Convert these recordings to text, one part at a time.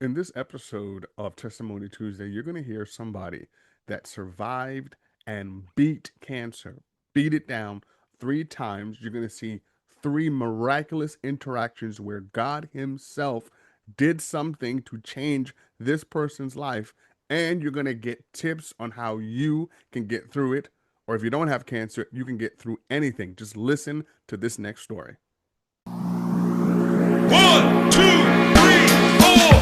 In this episode of Testimony Tuesday, you're going to hear somebody that survived and beat cancer, beat it down 3 times. You're going to see 3 miraculous interactions where God Himself did something to change this person's life. And you're going to get tips on how you can get through it. Or if you don't have cancer, you can get through anything. Just listen to this next story. One, two, three, four.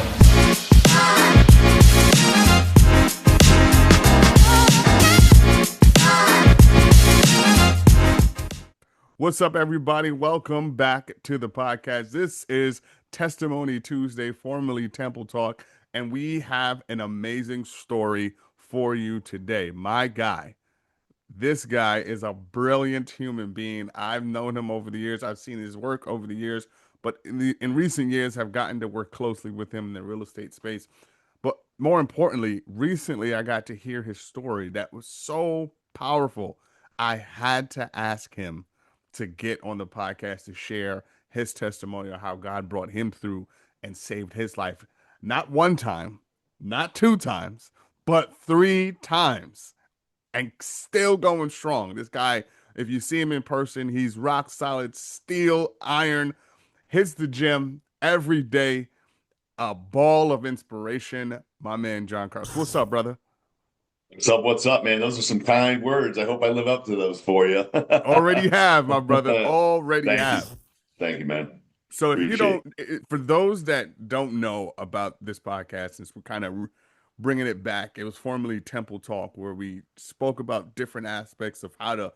What's up, everybody? Welcome back to the podcast. This is Testimony Tuesday, formerly Temple Talk, and we have an amazing story for you today. My guy, this guy is a brilliant human being. I've known him over the years. I've seen his work over the years, but in recent years, have gotten to work closely with him in the real estate space. But more importantly, recently I got to hear his story that was so powerful. I had to ask him to get on the podcast to share his testimony of how God brought him through and saved his life. Not one time, not 2 times, but 3 times, and still going strong. This guy, if you see him in person, he's rock solid, steel, iron, hits the gym every day, a ball of inspiration. My man, John Krause. What's up, brother? What's up? What's up, man? Those are some kind words. I hope I live up to those for you. Already have, my brother. Already Thank you. have. Thank you, man. So if you Appreciate don't, for those that don't know about this podcast, since we're kind of bringing it back, it was formerly Temple Talk, where we spoke about different aspects of how to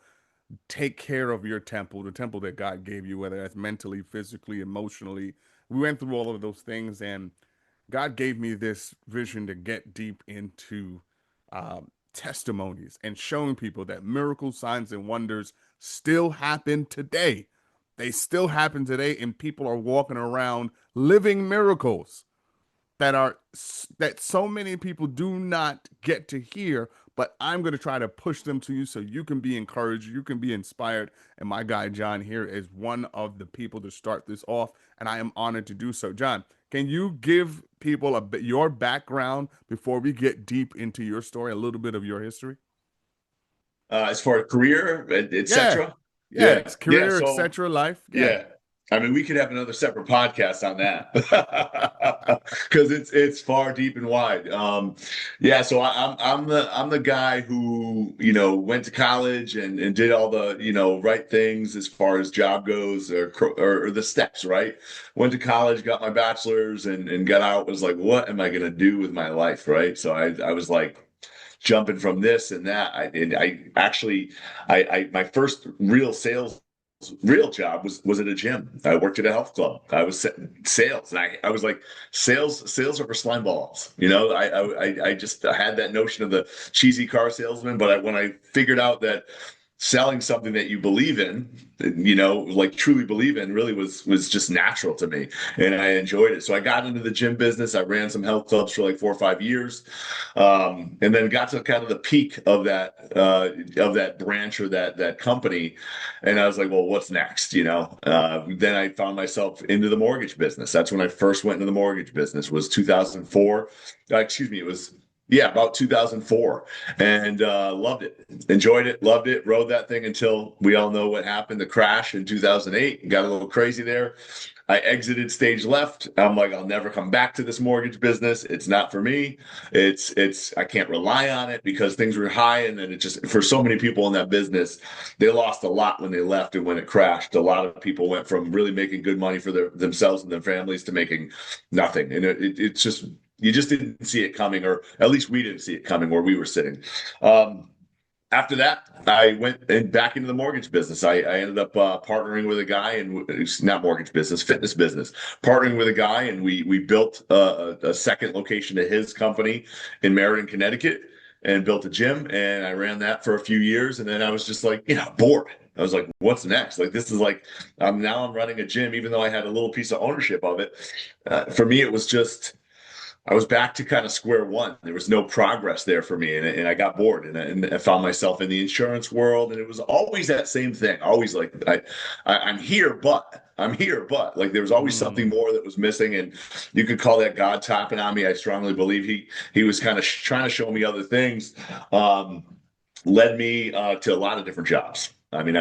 take care of your temple, the temple that God gave you, whether that's mentally, physically, emotionally. We went through all of those things, and God gave me this vision to get deep into testimonies and showing people that miracles, signs, and wonders still happen today. They still happen today, and people are walking around living miracles that so many people do not get to hear, but I'm going to try to push them to you so you can be encouraged, you can be inspired. And my guy John here is one of the people to start this off, and I am honored to do so. John, can you give people a bit your background before we get deep into your story, a little bit of your history? as far as career, Yeah, etc. yeah, Yeah, it's yeah. career, So etc., life. Yeah. yeah, I mean, we could have another separate podcast on that because it's far deep and wide. Yeah, so I'm the guy who went to college and did all the right things as far as job goes or the steps, right. Went to college, got my bachelor's, and got out. Was like, what am I gonna do with my life, right? So I was like jumping from this and that. I actually my first real job was at a gym. I worked at a health club. I was sales, and I was like sales over slime balls. I just had that notion of the cheesy car salesman. But when I figured out that selling something that you believe in, like truly believe in, really was just natural to me, and I enjoyed it. So I got into the gym business. I ran some health clubs for like 4 or 5 years, and then got to kind of the peak of that branch or that company, and I was like, well, what's next? Then I found myself into the mortgage business. That's when I first went into the mortgage business. Was 2004. Excuse me. It was, yeah, about 2004, and loved it, enjoyed it, loved it, rode that thing until we all know what happened, the crash in 2008. Got a little crazy there. I exited stage left. I'm like, I'll never come back to this mortgage business. It's not for me. I can't rely on it because things were high. And then it just, for so many people in that business, they lost a lot when they left and when it crashed. A lot of people went from really making good money for themselves and their families to making nothing. And it's just, you just didn't see it coming, or at least we didn't see it coming where we were sitting. After that, I went back into the mortgage business. I ended up partnering with a guy, and it's not mortgage business, fitness business. Partnering with a guy, and we built a second location to his company in Meriden, Connecticut, and built a gym. And I ran that for a few years, and then I was just like, bored. I was like, what's next? Like, this is like, now I'm running a gym, even though I had a little piece of ownership of it. For me, it was just I was back to kind of square one. There was no progress there for me, and I got bored, and I found myself in the insurance world, and it was always that same thing. Always like I'm here, but I'm here, but like there was always something Mm. more that was missing, and you could call that God tapping on me. I strongly believe he was kind of trying to show me other things. Um, Led me to a lot of different jobs. I mean,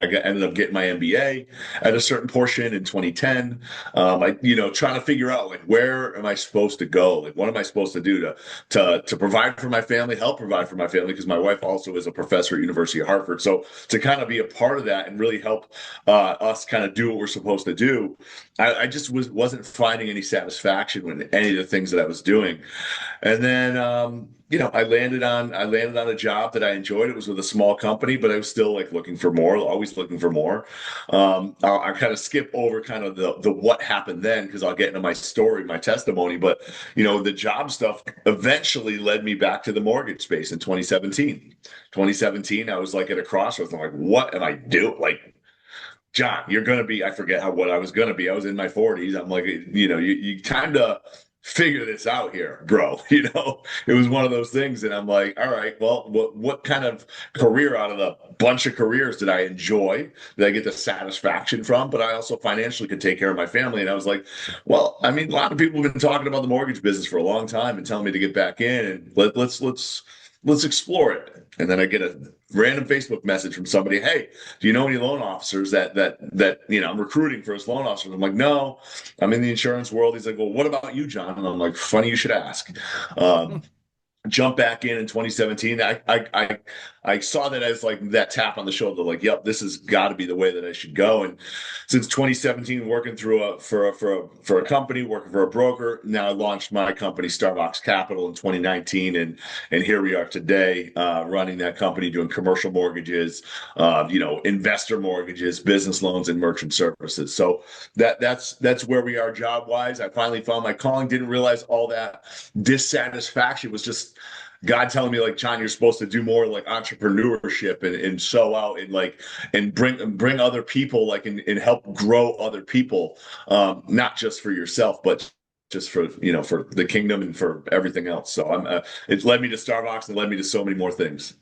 ended up getting my MBA at a certain portion in 2010. Trying to figure out like where am I supposed to go? Like, what am I supposed to do to provide for my family, help provide for my family? Because my wife also is a professor at University of Hartford. So to kind of be a part of that and really help us kind of do what we're supposed to do, I just wasn't finding any satisfaction with any of the things that I was doing. And then, I landed on a job that I enjoyed. It was with a small company, but I was still like looking for more, always looking for more. I'll kind of skip over kind of the what happened then because I'll get into my story, my testimony. But the job stuff eventually led me back to the mortgage space in 2017. 2017, I was like at a crossroads. I'm like, what am I doing? Like, John, you're gonna be, I forget what I was gonna be. I was in my 40s. I'm like, you time to figure this out here, bro. It was one of those things, and I'm like, all right, well, what kind of career out of the bunch of careers did I enjoy? Did I get the satisfaction from? But I also financially could take care of my family. And I was like, well, I mean, a lot of people have been talking about the mortgage business for a long time and telling me to get back in and let's explore it. And then I get a random Facebook message from somebody, hey, do you know any loan officers that I'm recruiting for as loan officers? I'm like, no, I'm in the insurance world. He's like, well, what about you, John? And I'm like, funny you should ask. Um, jump back in 2017. I saw that as like that tap on the shoulder, like, yep, this has got to be the way that I should go. And since 2017, working through for a company, working for a broker, now I launched my company, Starbucks Capital, in 2019, and here we are today, running that company, doing commercial mortgages, investor mortgages, business loans, and merchant services. So that's where we are job wise. I finally found my calling. Didn't realize all that dissatisfaction was just God telling me like, John, you're supposed to do more like entrepreneurship and sow out and like and bring other people like and help grow other people, not just for yourself, but just for the kingdom and for everything else. So it led me to Starbucks and led me to so many more things.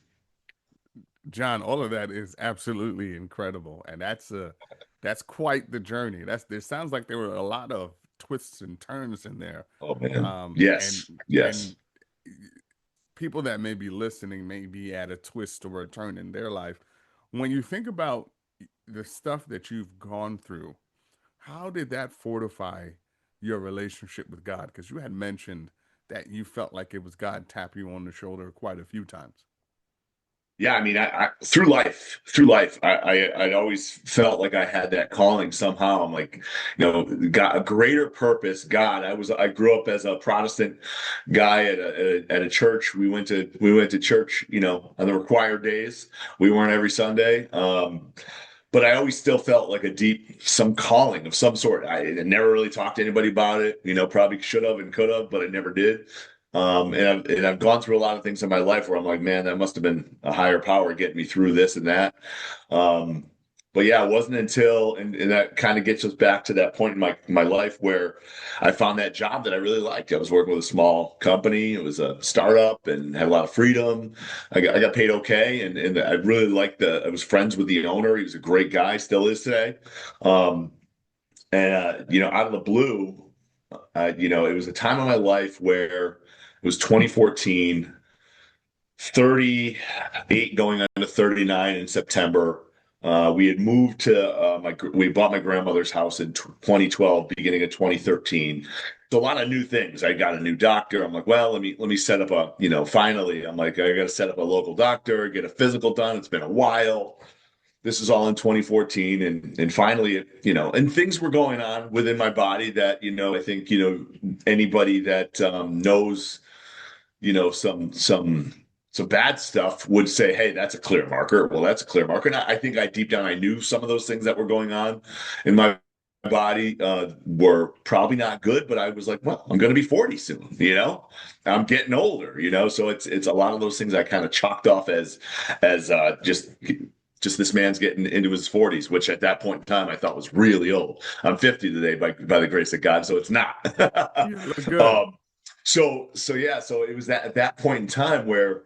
John, all of that is absolutely incredible, and that's quite the journey. That's There sounds like there were a lot of twists and turns in there, Oh man, and yes, yes. and people that may be listening may be at a twist or a turn in their life. When you think about the stuff that you've gone through, how did that fortify your relationship with God? Because you had mentioned that you felt like it was God tapping you on the shoulder quite a few times. Yeah, I mean, through life, I always felt like I had that calling somehow. I'm like, got a greater purpose. God, I grew up as a Protestant guy at a church. We went to church, on the required days. We weren't every Sunday. But I always still felt like some calling of some sort. I never really talked to anybody about it. Probably should have and could have, but I never did. And I've gone through a lot of things in my life where I'm like, man, that must have been a higher power getting me through this and that. Um, but yeah, it wasn't until and that kind of gets us back to that point in my life where I found that job that I really liked. I was working with a small company. It was a startup and had a lot of freedom. I got paid okay, and I really liked I was friends with the owner. He was a great guy, still is today. Um, out of the blue, it was a time of my life where it was 2014, 38 going on to 39 in September. We had moved to we bought my grandmother's house in 2012, beginning of 2013. So a lot of new things. I got a new doctor. I'm like, well, let me set up finally, I'm like, I got to set up a local doctor, get a physical done. It's been a while. This is all in 2014, and finally, and things were going on within my body that I think anybody that knows some bad stuff would say, hey, that's a clear marker. Well, that's a clear marker. And I think deep down I knew some of those things that were going on in my body were probably not good, but I was like, well, I'm going to be 40 soon. I'm getting older. So it's a lot of those things I kind of chalked off as just this man's getting into his 40s, which at that point in time I thought was really old. I'm 50 today by the grace of God, so it's not. You look good. um, So it was that at that point in time where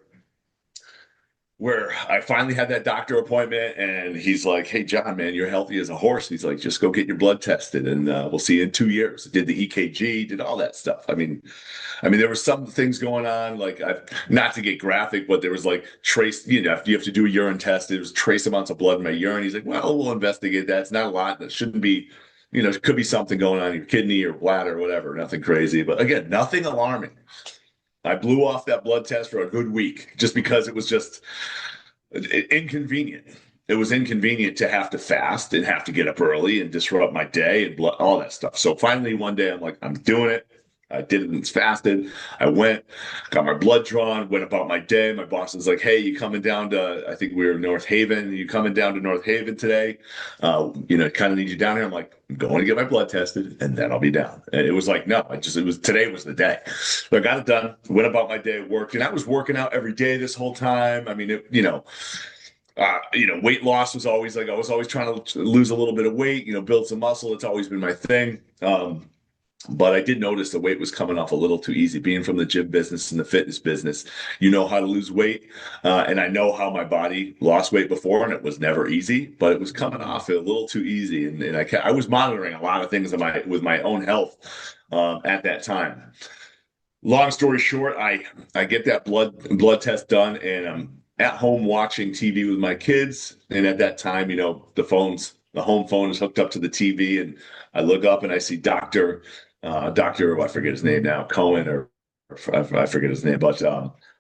I finally had that doctor appointment, and he's like, "Hey, John, man, you're healthy as a horse." He's like, "Just go get your blood tested, and we'll see you in 2 years." Did the EKG, did all that stuff. I mean, there were some things going on, like not to get graphic, but there was like trace, you have to do a urine test. There was trace amounts of blood in my urine. He's like, "Well, we'll investigate that. It's not a lot. That shouldn't be." It could be something going on in your kidney or bladder or whatever. Nothing crazy, but again, nothing alarming. I blew off that blood test for a good week just because it was just inconvenient. It was inconvenient to have to fast and have to get up early and disrupt my day and all that stuff. So finally, one day, I'm like, I'm doing it. I did it and fasted. I went, got my blood drawn, went about my day. My boss was like, "Hey, you coming down to, I think we were in North Haven. You coming down to North Haven today? Kind of need you down here." I'm like, "I'm going to get my blood tested and then I'll be down." And it was like, no, today was the day. So I got it done, went about my day, worked, and I was working out every day this whole time. I mean, weight loss was always like, I was always trying to lose a little bit of weight, build some muscle. It's always been my thing. But I did notice the weight was coming off a little too easy. Being from the gym business and the fitness business, you know how to lose weight. And I know how my body lost weight before, and it was never easy, but it was coming off a little too easy. And I was monitoring a lot of things with my own health at that time. Long story short, I get that blood test done, and I'm at home watching TV with my kids. And at that time, the home phone is hooked up to the TV, and I look up and I see Doctor, I forget his name now, Cohen, or I forget his name, but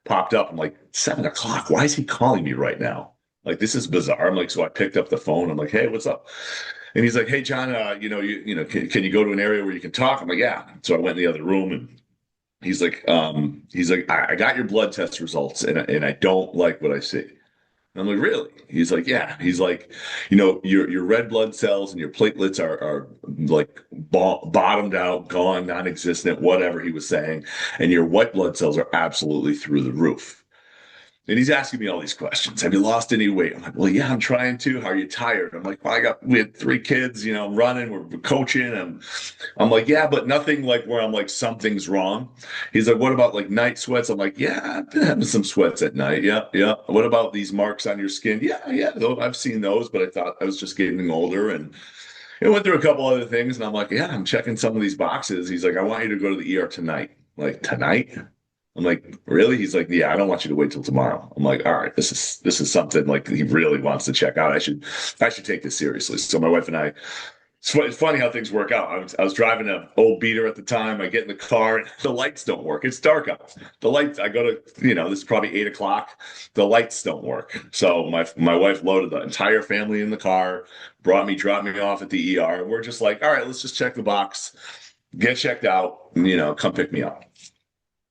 popped up. I'm like, 7 o'clock. Why is he calling me right now? Like, this is bizarre. I'm like, so I picked up the phone. I'm like, "Hey, what's up?" And he's like, "Hey, John, can you go to an area where you can talk?" I'm like, "Yeah." So I went in the other room, and he's like, I got your blood test results, and I don't like what I see." And I'm like, "Really?" He's like, "Yeah." He's like, your red blood cells and your platelets are like bottomed out, gone, non-existent, whatever he was saying, and your white blood cells are absolutely through the roof. And he's asking me all these questions. "Have you lost any weight?" I'm like, "Well, yeah, I'm trying to. How are you tired?" I'm like, "Well, we had 3 kids, running, we're coaching." I'm like, "Yeah, but nothing like where I'm like, something's wrong." He's like, "What about like night sweats?" I'm like, "Yeah, I've been having some sweats at night. Yeah, yeah." "What about these marks on your skin?" "Yeah, yeah, I've seen those, but I thought I was just getting older." And it went through a couple other things. And I'm like, "Yeah, I'm checking some of these boxes." He's like, "I want you to go to the ER tonight." I'm like, "Tonight?" I'm like, "Really?" He's like, "Yeah, I don't want you to wait till tomorrow." I'm like, "All right, this is something like he really wants to check out. I should take this seriously." So my wife and I, it's funny how things work out. I was driving an old beater at the time. I get in the car, and the lights don't work. It's dark out. The lights. I go to, this is probably 8 o'clock. The lights don't work. So my wife loaded the entire family in the car, dropped me off at the ER. And we're just like, "All right, let's just check the box, get checked out, and, come pick me up."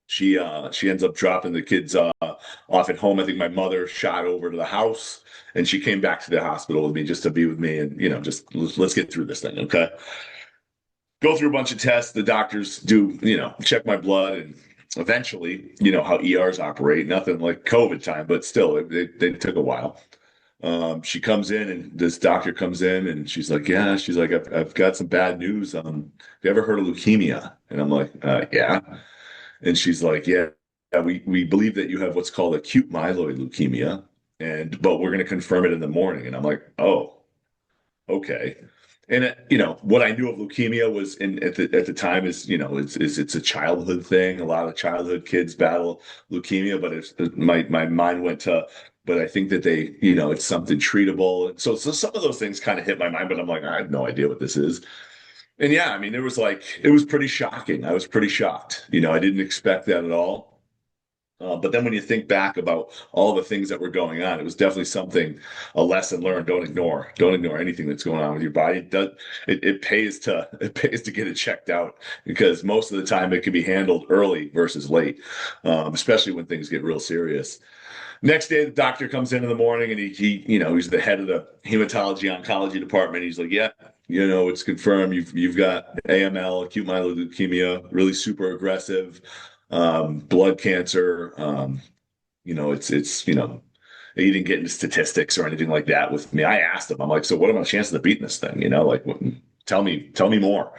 She ends up dropping the kids off at home. I think my mother shot over to the house, and she came back to the hospital with me just to be with me, and just let's get through this thing, okay? Go through a bunch of tests. The doctors do, check my blood, and eventually, how ERs operate. Nothing like COVID time, but still, they took a while. She comes in, and this doctor comes in, and she's like, "Yeah," she's like, "I've got some bad news. Have you ever heard of leukemia?" And I'm like, "Yeah." And she's like, "Yeah, we believe that you have what's called acute myeloid leukemia, but we're going to confirm it in the morning." And I'm like, "Oh, okay." And what I knew of leukemia was at the time is it's a childhood thing. A lot of childhood kids battle leukemia, but my mind went to, but I think that it's something treatable. So some of those things kind of hit my mind, but I'm like, I have no idea what this is. And yeah, I mean, it was pretty shocking. I was pretty shocked. I didn't expect that at all. But then when you think back about all the things that were going on, it was definitely a lesson learned. Don't ignore anything that's going on with your body. It pays to get it checked out, because most of the time it can be handled early versus late, especially when things get real serious. Next day, the doctor comes in the morning, and he's the head of the hematology oncology department. He's like, "Yeah, it's confirmed. You've got AML, acute myeloid leukemia, really super aggressive, blood cancer. He didn't get into statistics or anything like that with me." I asked him, I'm like, "So what are my chances of beating this thing? Like, what?" tell me more.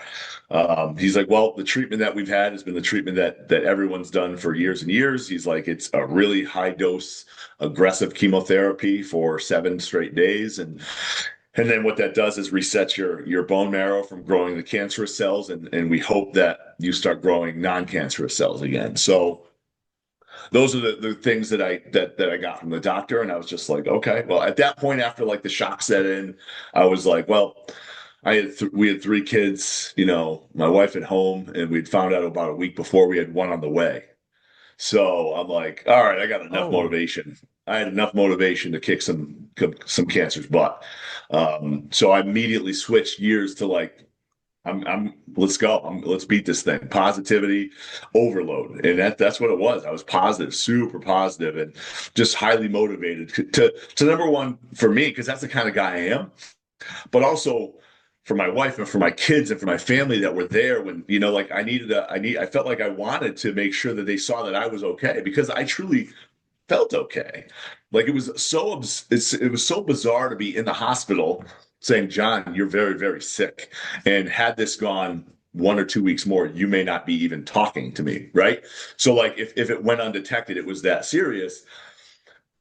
He's like, well, the treatment that we've had has been the treatment that everyone's done for years and years. He's like, it's a really high dose, aggressive chemotherapy for 7 straight days, and then what that does is resets your bone marrow from growing the cancerous cells, and we hope that you start growing non-cancerous cells again. So those are the things that I got from the doctor, and I was just like, okay. Well, at that point, after like the shock set in, I was like, well, we had 3 kids, my wife at home, and we'd found out about a week before we had one on the way. So I'm like, all right, I got enough Oh, motivation. I had enough motivation to kick some cancer's butt. So I immediately switched gears to like, let's go. Let's beat this thing. Positivity overload. And that's what it was. I was positive, super positive, and just highly motivated to number one for me, because that's the kind of guy I am, but also for my wife and for my kids and for my family that were there when, like I felt like I wanted to make sure that they saw that I was okay, because I truly felt okay. Like it was so bizarre to be in the hospital saying, John, you're very, very sick. And had this gone 1 or 2 weeks more, you may not be even talking to me. Right. So like if it went undetected, it was that serious,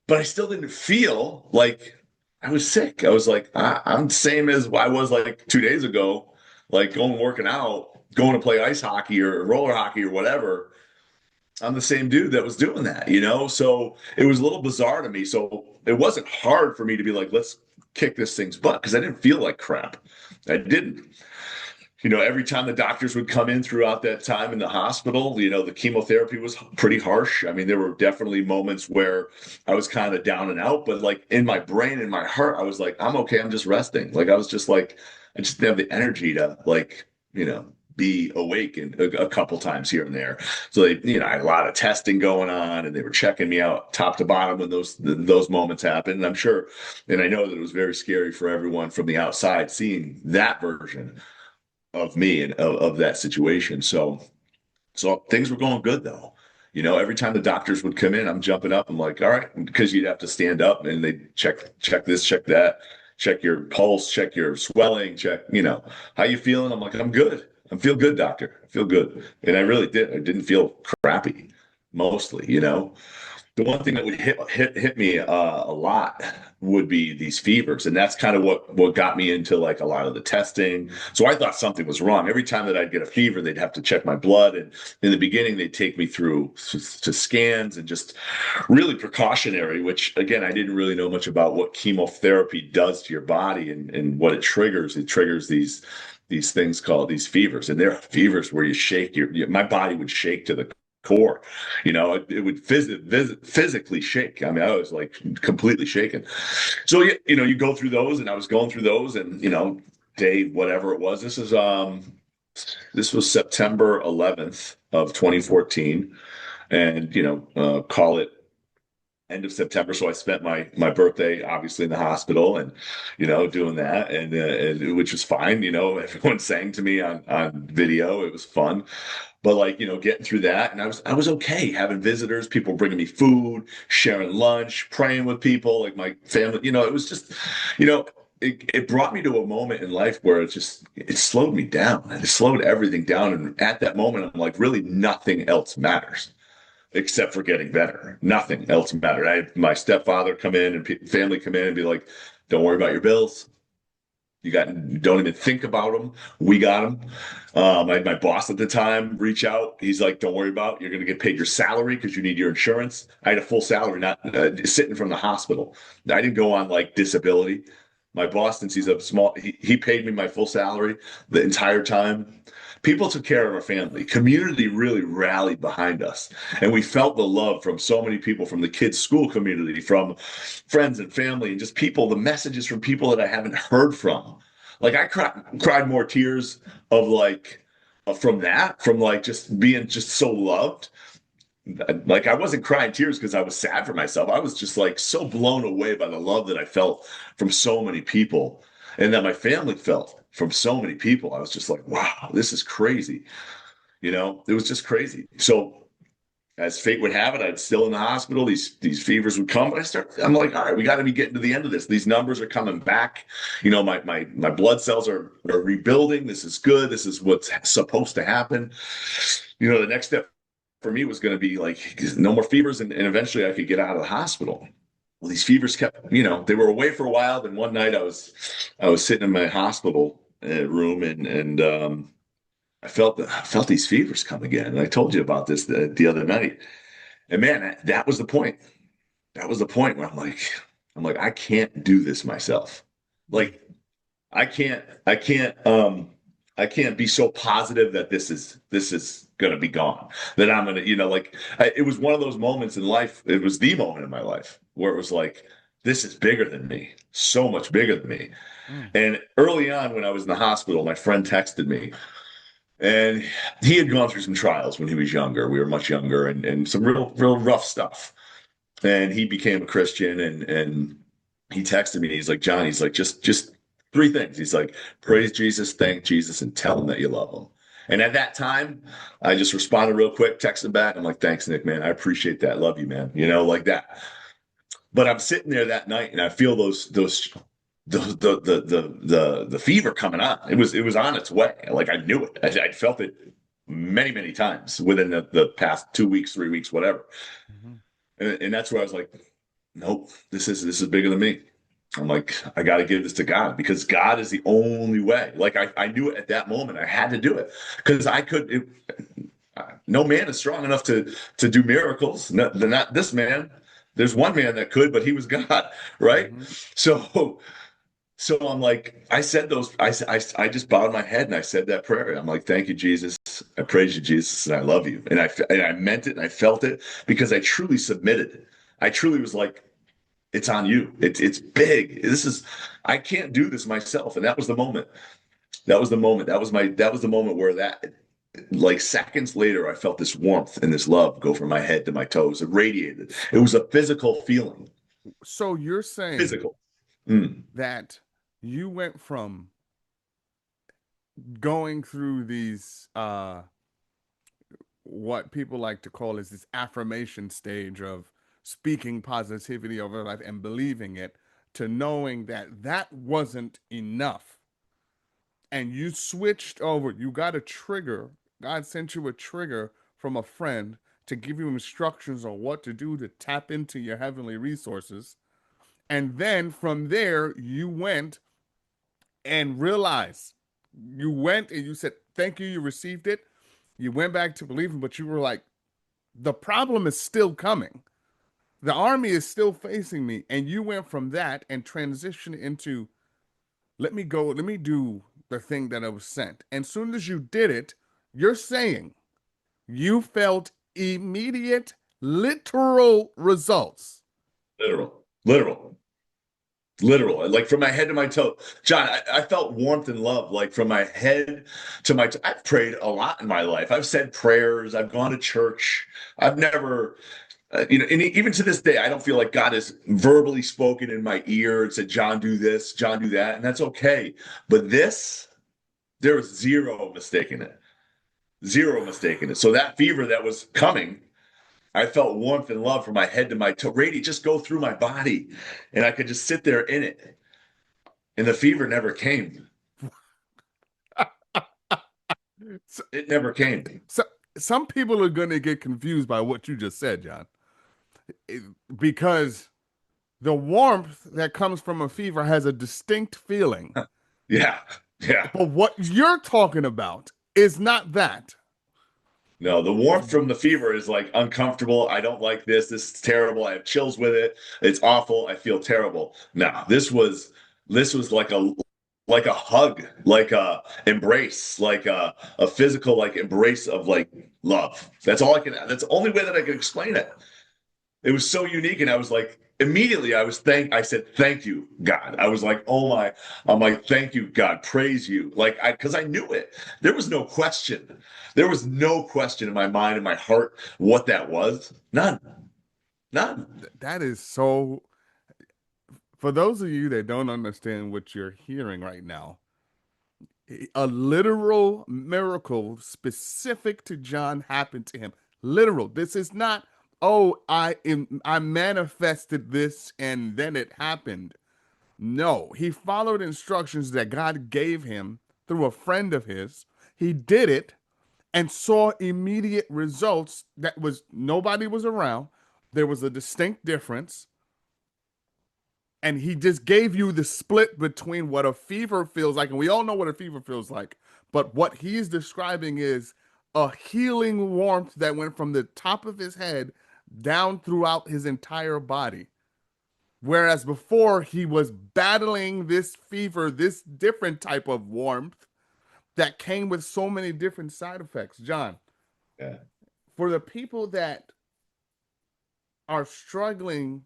but I still didn't feel like I was sick. I was like, I'm the same as I was like 2 days ago, like going working out, going to play ice hockey or roller hockey or whatever. I'm the same dude that was doing that. So it was a little bizarre to me. So it wasn't hard for me to be like, let's kick this thing's butt, because I didn't feel like crap. I didn't. Every time the doctors would come in throughout that time in the hospital, the chemotherapy was pretty harsh. I mean, there were definitely moments where I was kind of down and out, but like in my brain, in my heart, I was like, I'm okay. I'm just resting. Like I was just like, I just didn't have the energy to like, be awake a couple times here and there. So I had a lot of testing going on, and they were checking me out top to bottom when those moments happened. And I'm sure, and I know that it was very scary for everyone from the outside seeing that version of me and of that situation. So things were going good though. Every time the doctors would come in, I'm jumping up. I'm like, all right, because you'd have to stand up and they check this, check that, check your pulse, check your swelling, check, how you feeling? I'm like, I'm good. I feel good, doctor. I feel good. And I really did. I didn't feel crappy mostly. The one thing that would hit me a lot would be these fevers, and that's kind of what got me into like a lot of the testing. So I thought something was wrong. Every time that I'd get a fever, they'd have to check my blood, and in the beginning, they'd take me through to scans and just really precautionary. Which again, I didn't really know much about what chemotherapy does to your body and what it triggers. It triggers these things called these fevers, and there are fevers where you shake my body would shake to the core. It would physically shake. I mean, I was like completely shaken. So you go through those, and I was going through those, and day whatever it was. This was September 11th of 2014, and call it end of September. So I spent my birthday obviously in the hospital, and doing that, and which was fine. Everyone sang to me on video. It was fun. But like, getting through that, and I was okay having visitors, people bringing me food, sharing lunch, praying with people, like my family. It was just, you know, it brought me to a moment in life where it slowed me down. It slowed everything down. And at that moment, I'm like, really nothing else matters except for getting better. Nothing else mattered. I had my stepfather come in and family come in and be like, don't worry about your bills. Don't even think about them. We got them. I had my boss at the time reach out. He's like, don't worry about it. You're going to get paid your salary because you need your insurance. I had a full salary, not sitting from the hospital. I didn't go on like disability. My boss, since he's a small, he paid me my full salary the entire time. People took care of our family. Community really rallied behind us. And we felt the love from so many people, from the kids' school community, from friends and family, and just people, the messages from people that I haven't heard from. Like I cried more tears of like, from like just being just so loved. Like I wasn't crying tears because I was sad for myself. I was just like so blown away by the love that I felt from so many people, and that my family felt from so many people. I was just like, wow, this is crazy. It was just crazy. So as fate would have it, I'd still in the hospital. These fevers would come. I'm like, all right, we got to be getting to the end of this. These numbers are coming back. My blood cells are rebuilding. This is good. This is what's supposed to happen. The next step for me was going to be like no more fevers, and eventually I could get out of the hospital. Well, these fevers kept, they were away for a while. Then one night I was sitting in my hospital room, and I felt these fevers come again. And I told you about this the other night. And man, that was the point. That was the point where I'm like, I can't do this myself. Like, I can't be so positive that this is gonna be gone. That I'm gonna, it was one of those moments in life. It was the moment in my life where it was like, this is bigger than me, so much bigger than me. Mm. And early on, when I was in the hospital, my friend texted me, and he had gone through some trials when he was younger. We were much younger, and some real rough stuff. And he became a Christian, and he texted me. He's like, John, he's like, just three things. He's like, praise Jesus, thank Jesus, and tell him that you love him. And at that time, I just responded real quick, texted back. I'm like, thanks, Nick, man. I appreciate that. Love you, man. Like that. But I'm sitting there that night, and I feel the fever coming on. It was on its way. Like I knew it. I felt it many times within the past 2 weeks, 3 weeks, whatever. Mhm. And that's where I was like, nope, this is bigger than me. I'm like, I got to give this to God, because God is the only way. Like I knew it at that moment. I had to do it because I could. No man is strong enough to do miracles. Not this man. There's one man that could, but he was God, right? Mhm. So so I'm like, I said those, I just bowed my head and I said that prayer. I'm like, thank you, Jesus. I praise you, Jesus, and I love you. And I meant it and I felt it because I truly submitted. I truly was like, it's on you. It's big. I can't do this myself. And that was the moment. That was the moment. That was the moment where like seconds later, I felt this warmth and this love go from my head to my toes. It radiated. It was a physical feeling. So you're saying Physical. Mm, that you went from going through these what people like to call is this affirmation stage of speaking positivity over life and believing it, to knowing that that wasn't enough, and you switched over. You got a trigger. God sent you a trigger from a friend to give you instructions on what to do to tap into your heavenly resources. And then from there, you went and realized, you went and you said, thank you, you received it. You went back to believing, but you were like, the problem is still coming. The army is still facing me. And you went from that and transitioned into, let me do the thing that I was sent. And as soon as you did it, you're saying you felt immediate, literal results. literal. Literal, like from my head to my toe. John, I felt warmth and love, like from my head to my toe. I've prayed a lot in my life. I've said prayers. I've gone to church. I've never, and even to this day, I don't feel like God has verbally spoken in my ear and said, John, do this, John, do that. And that's okay. But there was zero mistake in it. Zero mistake in it. So that fever that was coming, I felt warmth and love from my head to my toe. Radiate just go through my body. And I could just sit there in it. And the fever never came. So, It never came. so some people are going to get confused by what you just said, John, because the warmth that comes from a fever has a distinct feeling. Yeah. Yeah. But what you're talking about is not that. No, the warmth from the fever is like uncomfortable. I don't like this. This is terrible. I have chills with it. It's awful. I feel terrible. No, this was like a hug, like a embrace, like a physical like embrace of like love. That's the only way that I can explain it. It was so unique. And I was like, immediately I said, thank you, God. I was like, oh my, I'm like, thank you, God, praise you. Cause I knew it. There was no question. There was no question in my mind and my heart what that was. None, none. That is so. For those of you that don't understand what you're hearing right now, a literal miracle specific to John happened to him. Literal. This is not, oh, I manifested this and then it happened. No, he followed instructions that God gave him through a friend of his. He did it and saw immediate results that was nobody was around. There was a distinct difference. And he just gave you the split between what a fever feels like. And we all know what a fever feels like. But what he's describing is a healing warmth that went from the top of his head down throughout his entire body. Whereas before he was battling this fever, this different type of warmth that came with so many different side effects. John, Yeah. for the people that are struggling,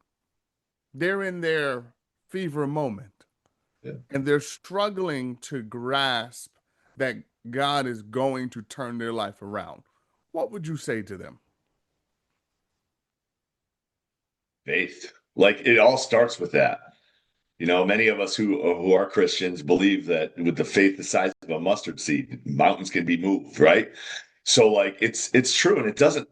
they're in their fever moment Yeah. and they're struggling to grasp that God is going to turn their life around. What would you say to them? Faith. Like it all starts with that. Many of us who are Christians believe that with the faith the size of a mustard seed, mountains can be moved, right? So like it's true, and it doesn't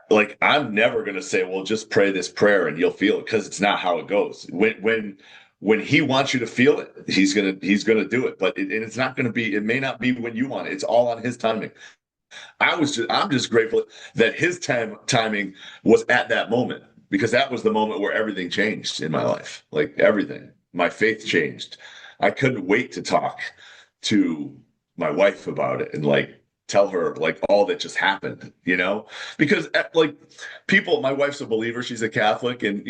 like I'm never gonna say, well, just pray this prayer and you'll feel it, because it's not how it goes. When he wants you to feel it, he's gonna do it. But and it's not gonna be. It may not be when you want it. It's all on his timing. I'm just grateful that his timing was at that moment, because that was the moment where everything changed in my life. Like everything, my faith changed. I couldn't wait to talk to my wife about it and like tell her like all that just happened, because like people, my wife's a believer, she's a Catholic, and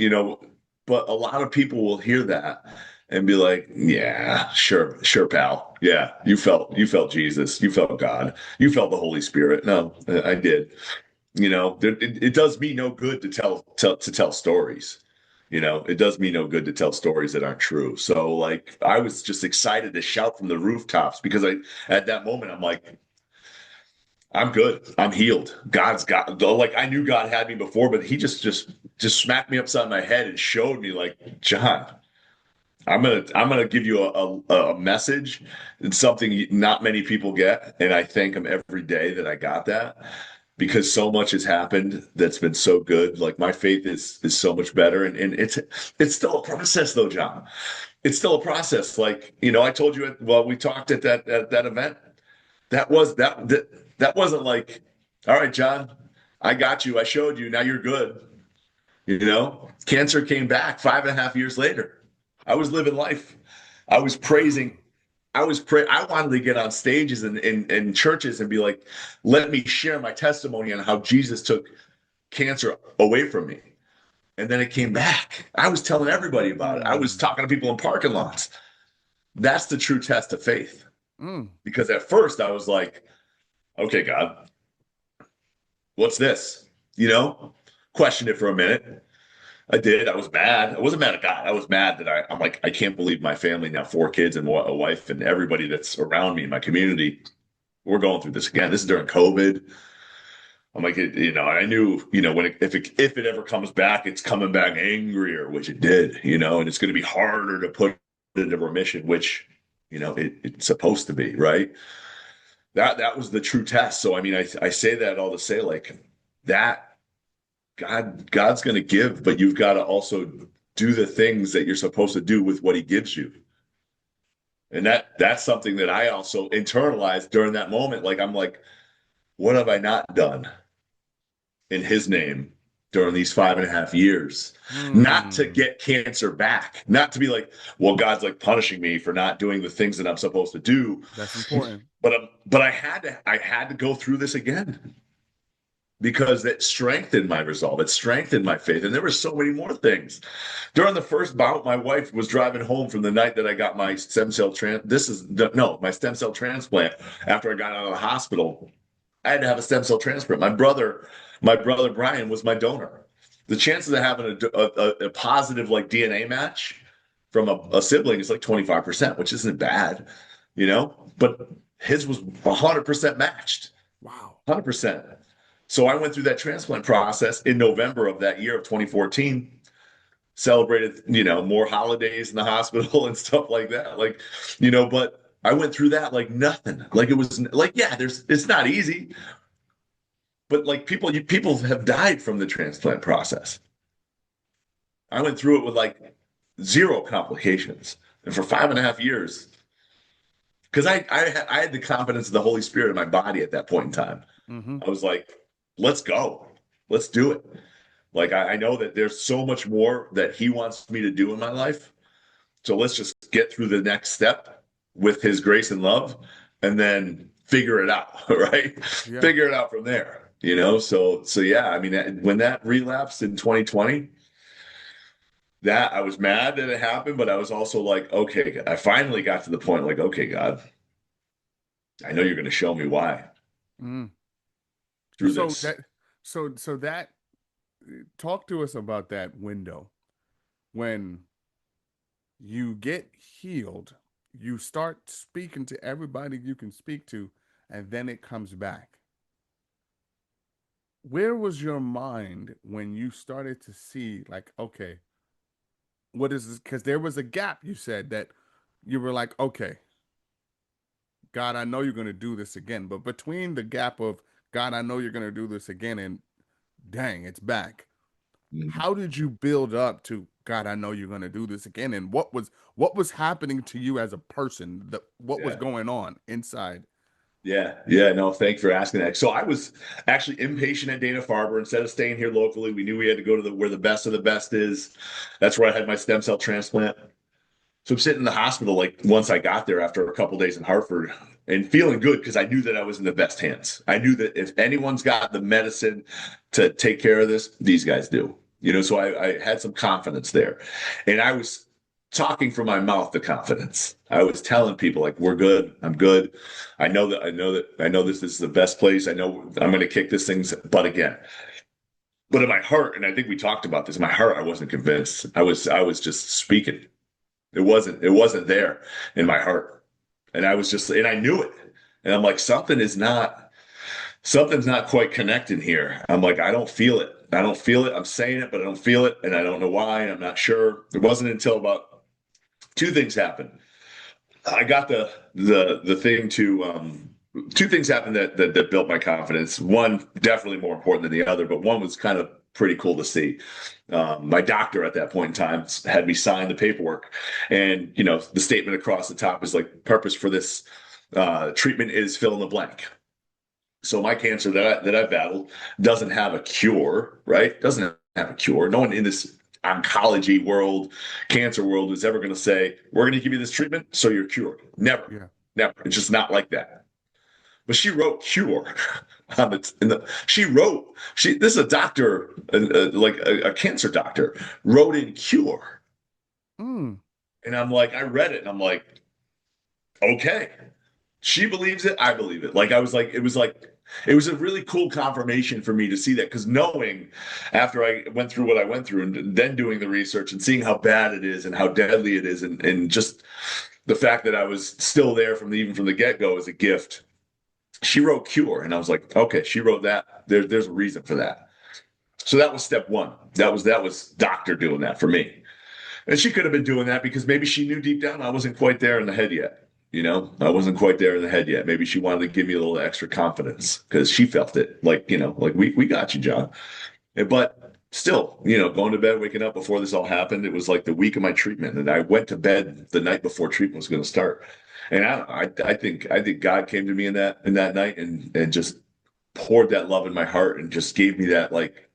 but a lot of people will hear that and be like, yeah, sure, sure, pal. Yeah, you felt Jesus, you felt God, you felt the Holy Spirit. No, I did. It does me no good to tell stories. It does me no good to tell stories that aren't true. So like I was just excited to shout from the rooftops, because at that moment I'm like, I'm good. I'm healed. God's got, like I knew God had me before, but he just smacked me upside my head and showed me like, John, I'm gonna give you a message. It's something not many people get, and I thank him every day that I got that, because so much has happened that's been so good. Like my faith is so much better, and it's still a process though, John. It's still a process. Like I told you, well, we talked at that event. That wasn't like, all right, John, I got you. I showed you. Now you're good. Cancer came back 5.5 years later. I was living life. I was praising. I wanted to get on stages and churches and be like, let me share my testimony on how Jesus took cancer away from me. And then it came back. I was telling everybody about it. I was Mm, talking to people in parking lots. That's the true test of faith. mm, Because at first I was like, okay, God, what's this? Questioned it for a minute. I did. I was mad. I wasn't mad at God. I was mad that I'm like, I can't believe my family now, 4 kids and a wife and everybody that's around me in my community. We're going through this again. This is during COVID. I'm like, I knew, if it ever comes back, it's coming back angrier, which it did, and it's going to be harder to put it into remission, which, it's supposed to be, right? That was the true test. So, I mean, I say that all to say like that God's going to give, but you've got to also do the things that you're supposed to do with what he gives you. And that's something that I also internalized during that moment. Like, I'm like, what have I not done in his name during these 5.5 years? Not to mm. get cancer back, not to be like, well, God's like punishing me for not doing the things that I'm supposed to do. That's important. But I had to go through this again, because it strengthened my resolve. It strengthened my faith. And there were so many more things. During the first bout, my wife was driving home from the night that I got my my stem cell transplant. After I got out of the hospital, I had to have a stem cell transplant. My brother Brian was my donor. The chances of having a positive like DNA match from a sibling is like 25%, which isn't bad, but his was 100% matched. Wow. 100%. So I went through that transplant process in November of that year of 2014, celebrated, more holidays in the hospital and stuff like that. Like, but I went through that like nothing. Like it was like, yeah, it's not easy. but like people have died from the transplant process. I went through it with like zero complications. And for 5.5 years, because I had the confidence of the Holy Spirit in my body at that point in time. Mm-hmm. I was like, let's go. Let's do it. Like I know that there's so much more that he wants me to do in my life. So let's just get through the next step with his grace and love and then figure it out, right? Yeah. Figure it out from there, you know? So yeah, I mean, when that relapsed in 2020, that I was mad that it happened, but I was also like, okay, I finally got to the point like, okay, God, I know you're going to show me why Mm. through So this. that so that talk to us about that window when you get healed, you start speaking to everybody you can speak to, and then it comes back. Where was your mind when you started to see, like, okay, what is this? Because there was a gap, you said that you were like, okay, God, I know you're going to do this again. But between the gap of, God, I know you're going to do this again, and dang, it's back. Mhm. How did you build up to, God, I know you're going to do this again? And what was happening to you as a person? What was Yeah. going on inside? Yeah, yeah, no, thanks for asking that. So I was actually impatient at Dana-Farber. Instead of staying here locally, we knew we had to go to the where the best of the best is. That's where I had my stem cell transplant. So I'm sitting in the hospital like once I got there after a couple days in Hartford and feeling good because I knew that I was in the best hands. I knew that if anyone's got the medicine to take care of this, these guys do. You know, so I had some confidence there. And I was talking from my mouth the confidence. I was telling people like, we're good. I'm good. I know this is the best place. I know I'm gonna kick this thing's butt again. But in my heart, and I think we talked about this, in my heart, I wasn't convinced. I was just speaking. It wasn't there in my heart. And I was just and I knew it. And I'm like, something's not quite connecting here. I'm like, I don't feel it. I don't feel it. I'm saying it, but I don't feel it. And I don't know why. I'm not sure. It wasn't until about two things happened. I got the thing to two things happened that built my confidence. One definitely more important than the other, but one was kind of pretty cool to see. My doctor at that point in time had me sign the paperwork, and you know the statement across the top is like, "Purpose for this treatment is fill in the blank." So my cancer that I battled doesn't have a cure, right? Doesn't have a cure. No one in this oncology world, cancer world is ever going to say, we're going to give you this treatment so you're cured. Never, Yeah. never. It's just not like that. But she wrote cure on she wrote, this is a doctor, like a cancer doctor, wrote in cure. Mm. And I'm like, I read it and I'm like, okay. She believes it. I believe it. It was a really cool confirmation for me to see that because knowing after I went through what I went through and then doing the research and seeing how bad it is and how deadly it is and just the fact that I was still there even from the get-go as a gift. She wrote cure and I was like, okay, she wrote that. There's a reason for that. So that was step one. That was doctor doing that for me. And she could have been doing that because maybe she knew deep down I wasn't quite there in the head yet. You know, I wasn't quite there in the head yet. Maybe she wanted to give me a little extra confidence because she felt it. Like, you know, like we got you, John. But still, you know, going to bed, waking up before this all happened, it was like the week of my treatment. And I went to bed the night before treatment was going to start. And I think God came to me in that night and just poured that love in my heart and just gave me that like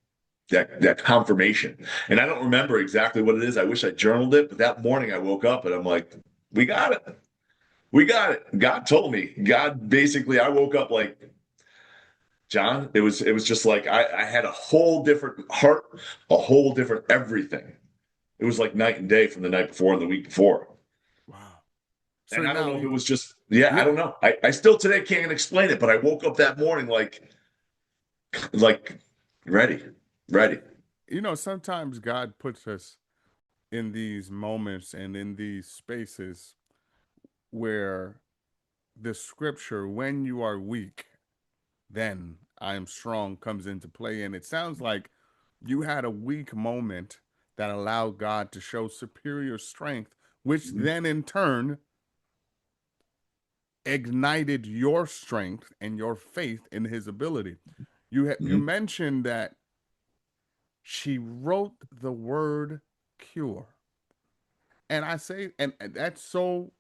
that confirmation. And I don't remember exactly what it is. I wish I journaled it, but that morning I woke up and I'm like, we got it. We got it. God told me. God basically, I woke up like, John, it was just like I had a whole different heart, a whole different everything. It was like night and day from the night before and the week before. Wow. So And I don't now know if it you, was just, yeah, I yeah, don't know. I still today can't explain it, but I woke up that morning like ready, ready. sometimes God puts us in these moments and in these spaces where the scripture, when you are weak, then I am strong, comes into play. And it sounds like you had a weak moment that allowed God to show superior strength, which then in turn ignited your strength and your faith in his ability. You Hmm. mentioned that she wrote the word cure. And I say, and that's so,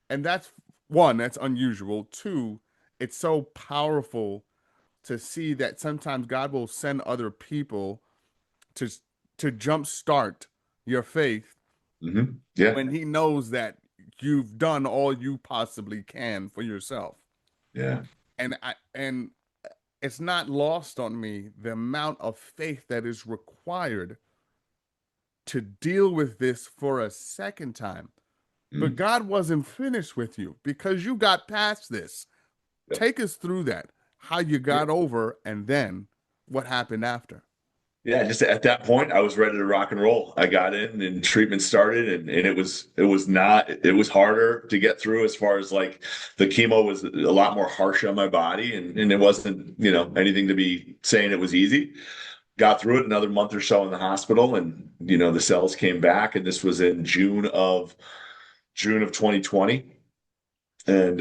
and that's one, that's unusual. Two, it's so powerful to see that sometimes God will send other people to jumpstart your faith Yeah. when He knows that you've done all you possibly can for yourself. Yeah. And it's not lost on me the amount of faith that is required to deal with this for a second time. But Mm. God wasn't finished with you because you got past this. Yep. Take us through that, how you Yeah. got over, and then what happened after. Yeah, just at that point, I was ready to rock and roll. I got in and treatment started, and it was not it was harder to get through as far as like the chemo was a lot more harsh on my body, and it wasn't anything to be saying it was easy. Got through it another month or so in the hospital, and the cells came back, and this was in June of 2020. And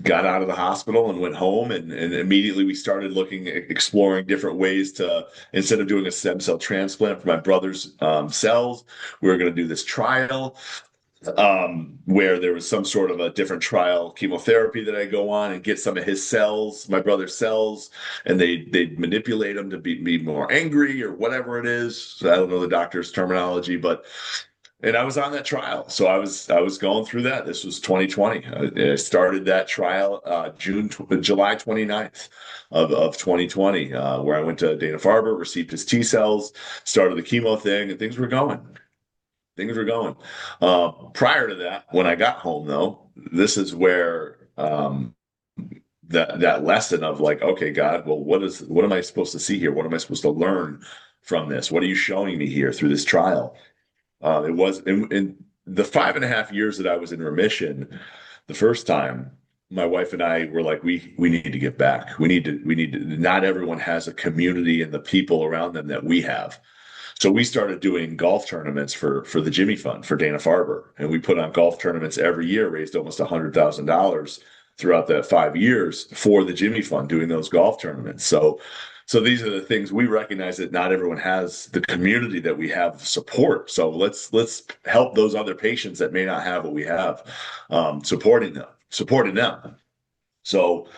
got out of the hospital and went home, and immediately we started looking at exploring different ways to, instead of doing a stem cell transplant for my brother's cells, we were going to do this trial where there was some sort of a different trial chemotherapy that I go on and get some of his cells, my brother's cells, and they manipulate them to be more angry or whatever it is. I don't know the doctor's terminology, but and I was on that trial. So I was going through that. This was 2020. I started that trial July 29th of 2020, where I went to Dana-Farber, received his T cells, started the chemo thing, and things were going. Things were going. Prior to that, when I got home, though, this is where that lesson of like, okay, God, well, what am I supposed to see here? What am I supposed to learn from this? What are you showing me here through this trial? It was in the 5.5 years that I was in remission the first time. My wife and I were like, we need to get back. We need to. Not everyone has a community and the people around them that we have. So we started doing golf tournaments for the Jimmy Fund for Dana Farber, and we put on golf tournaments every year, raised almost $100,000 throughout that 5 years for the Jimmy Fund, doing those golf tournaments. So these are the things we recognize that not everyone has the community that we have support. So let's help those other patients that may not have what we have, supporting them. So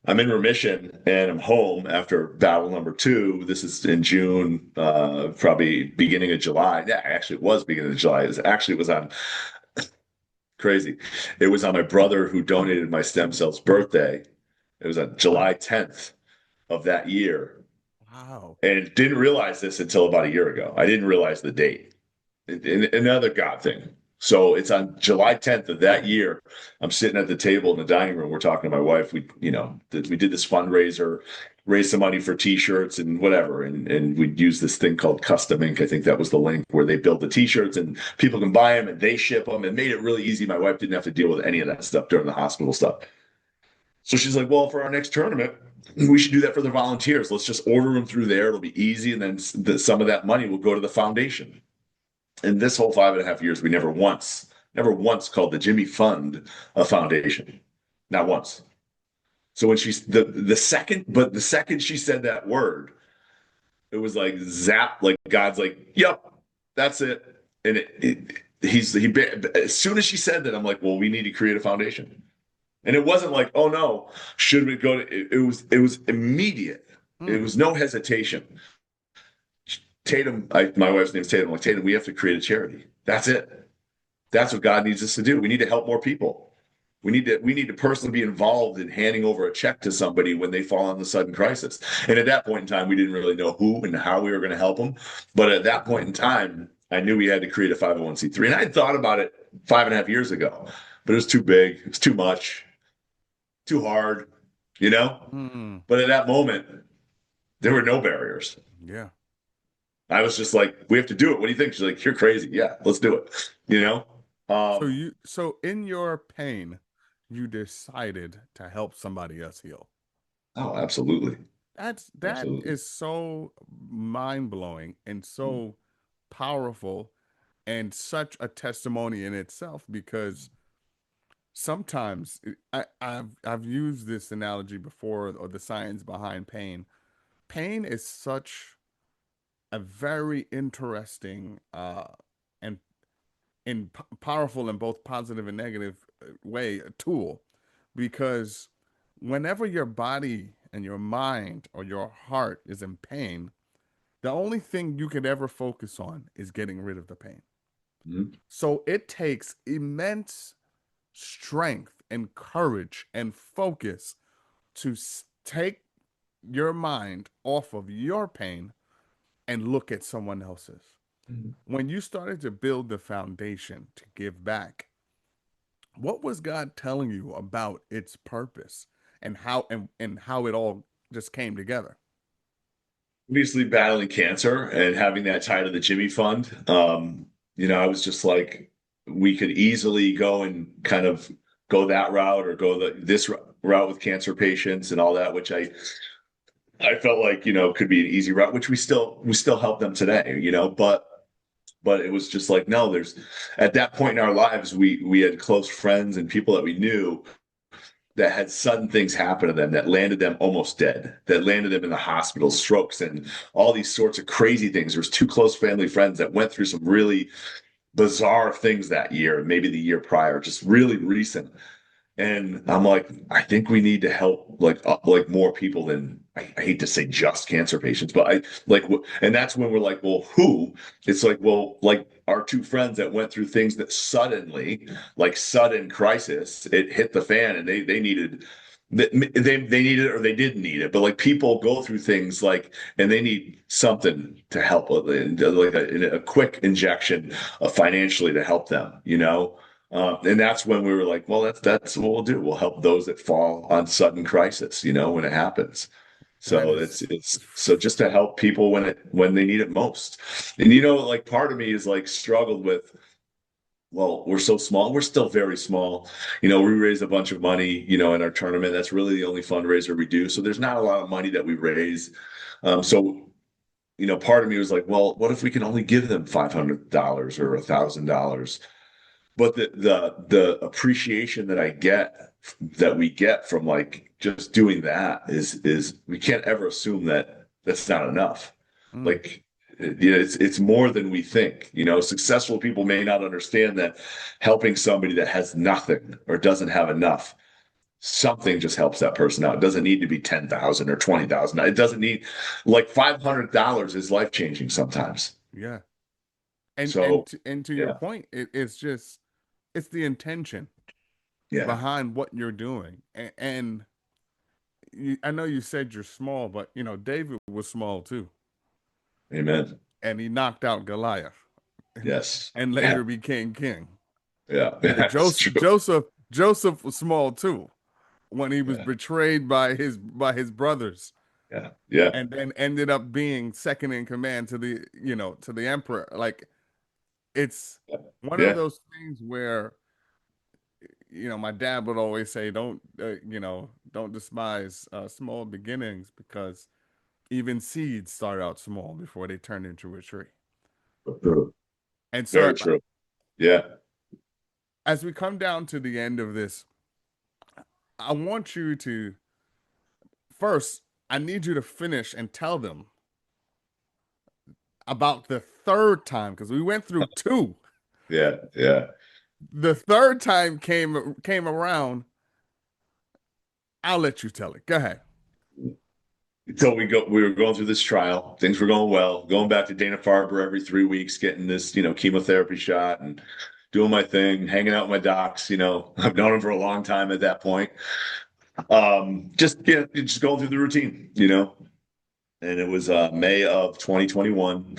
I'm in remission and I'm home after battle number two. This is in June, probably beginning of July. Yeah, actually, it was beginning of July. It was on crazy. It was on my brother who donated my stem cells birthday. It was on July 10th of that year. Wow. And didn't realize this until about a year ago. I didn't realize the date. Another God thing. So it's on July 10th of that year. I'm sitting at the table in the dining room. We're talking to my wife. We did this fundraiser, raised some money for T-shirts and whatever, and we'd use this thing called Custom Ink. I think that was the link where they build the T-shirts and people can buy them and they ship them and made it really easy. My wife didn't have to deal with any of that stuff during the hospital stuff. So she's like, well, for our next tournament, we should do that for the volunteers. Let's just order them through there. It'll be easy. And then some of that money will go to the foundation. In this whole 5.5 years, we never once called the Jimmy Fund a foundation. Not once. So when she's the second she said that word, it was like zap, like God's like, yep, that's it. And as soon as she said that, I'm like, well, we need to create a foundation. And it wasn't like, oh no, should we go to it was immediate. It Hmm. was no hesitation. Tatum, my wife's name is Tatum. I'm like, Tatum, we have to create a charity. That's it. That's what God needs us to do. We need to help more people. We need to personally be involved in handing over a check to somebody when they fall on the sudden crisis. And at that point in time, we didn't really know who and how we were going to help them. But at that point in time, I knew we had to create a 501(c)(3. And I had thought about it 5.5 years ago, but it was too big. It was too much, too hard, you know? Hmm. But at that moment, there were no barriers. Yeah. I was just like, we have to do it. What do you think? She's like, you're crazy. Yeah, let's do it. You know? So in your pain, you decided to help somebody else heal. Oh, absolutely. That Absolutely. is so mind-blowing and so powerful and such a testimony in itself because sometimes I've used this analogy before or the science behind pain. pain is such a very interesting and powerful in both positive and negative way a tool, because whenever your body and your mind or your heart is in pain, the only thing you could ever focus on is getting rid of the pain. Mhm. So it takes immense strength and courage and focus to take your mind off of your pain and look at someone else's. When you started to build the foundation to give back, what was God telling you about its purpose and how it all just came together? Obviously, battling cancer and having that tied to the Jimmy Fund. I was just like, we could easily go and kind of go that route or go this route with cancer patients and all that, which I felt like, could be an easy route, which we still help them today, but it was just like, no, there's at that point in our lives, we had close friends and people that we knew that had sudden things happen to them that landed them almost dead, that landed them in the hospital, strokes, and all these sorts of crazy things. There was two close family friends that went through some really bizarre things that year, maybe the year prior, just really recent. And I'm like, I think we need to help like more people than I hate to say just cancer patients, but I like, and that's when we're like, well, who? It's like, well, like our two friends that went through things that suddenly, like sudden crisis, it hit the fan, and they needed. They needed it or they didn't need it, but like people go through things like, and they need something to help, like a quick injection financially to help them. And that's when we were like, well, that's what we'll do. We'll help those that fall on sudden crisis, when it happens. That So is, it's so just to help people when they need it most. And like part of me is like struggled with, well, we're so small. We're still very small. We raise a bunch of money, in our tournament. That's really the only fundraiser we do. So there's not a lot of money that we raise. So part of me was like, well, what if we can only give them $500 or $1,000? But the appreciation that we get from like just doing that is we can't ever assume that that's not enough. mm, Like it's more than we think. Successful people may not understand that helping somebody that has nothing or doesn't have enough, something just helps that person out. It doesn't need to be 10,000 or 20,000. It doesn't need, like, $500 is life changing sometimes. yeah. And So to your yeah, point, it's just it's the intention yeah, behind what you're doing. And I know you said you're small, but David was small too, amen. and he knocked out Goliath, Yes. and Yeah. later became king. Yeah. That's Joseph true. Joseph was small too when he was Yeah. betrayed by his brothers, Yeah. Yeah. and then ended up being second in command to the emperor. Like, it's one of Yeah. those things where my dad would always say, don't despise small beginnings, because even seeds start out small before they turn into a tree. True. And so Very true. Yeah. as we come down to the end of this, I want you to first, I need you to finish and tell them about the third time, because we went through two. Yeah. Yeah. The third time came around. I'll let you tell it. Go ahead. So we were going through this trial. Things were going well. Going back to Dana-Farber every 3 weeks, getting this, chemotherapy shot and doing my thing, hanging out with my docs. I've known him for a long time at that point. Just going through the routine. And it was May of 2021.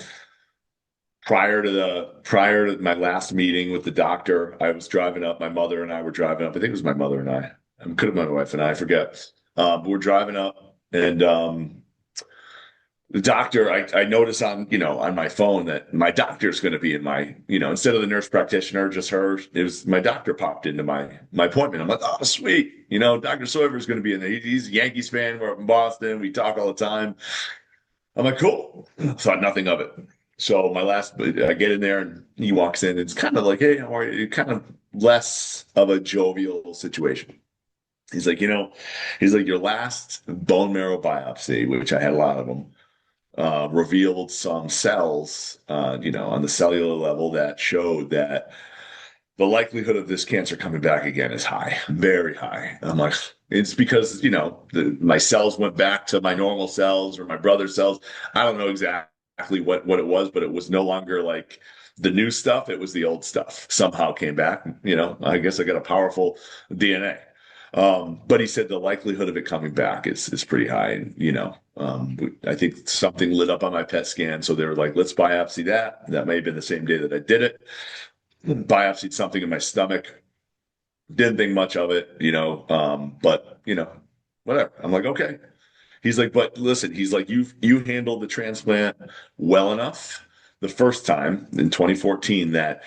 Prior to my last meeting with the doctor, I was driving up. My mother and I were driving up. I think it was my mother and I. Could have been my wife and I forget. But we're driving up, and the doctor. I notice on my phone that my doctor's going to be in my, instead of the nurse practitioner, just her. It was my doctor popped into my appointment. I'm like, oh, sweet. Dr. Sawyer is going to be in there. He's a Yankees fan. We're up in Boston. We talk all the time. I'm like, cool. Thought nothing of it. So I get in there and he walks in. It's kind of like, hey, how are you? Kind of less of a jovial situation. He's like, he's like, your last bone marrow biopsy, which I had a lot of them, revealed some cells, on the cellular level that showed that the likelihood of this cancer coming back again is high, very high. I'm like, it's because, my cells went back to my normal cells or my brother's cells. I don't know exactly what it was, but it was no longer like the new stuff. It was the old stuff somehow came back. I guess I got a powerful DNA. But he said the likelihood of it coming back is pretty high. And, I think something lit up on my PET scan. So they were like, let's biopsy that. That may have been the same day that I did it. Biopsied something in my stomach. Didn't think much of it, but whatever. I'm like, okay. He's like, but listen, he's like, you handled the transplant well enough the first time in 2014 that,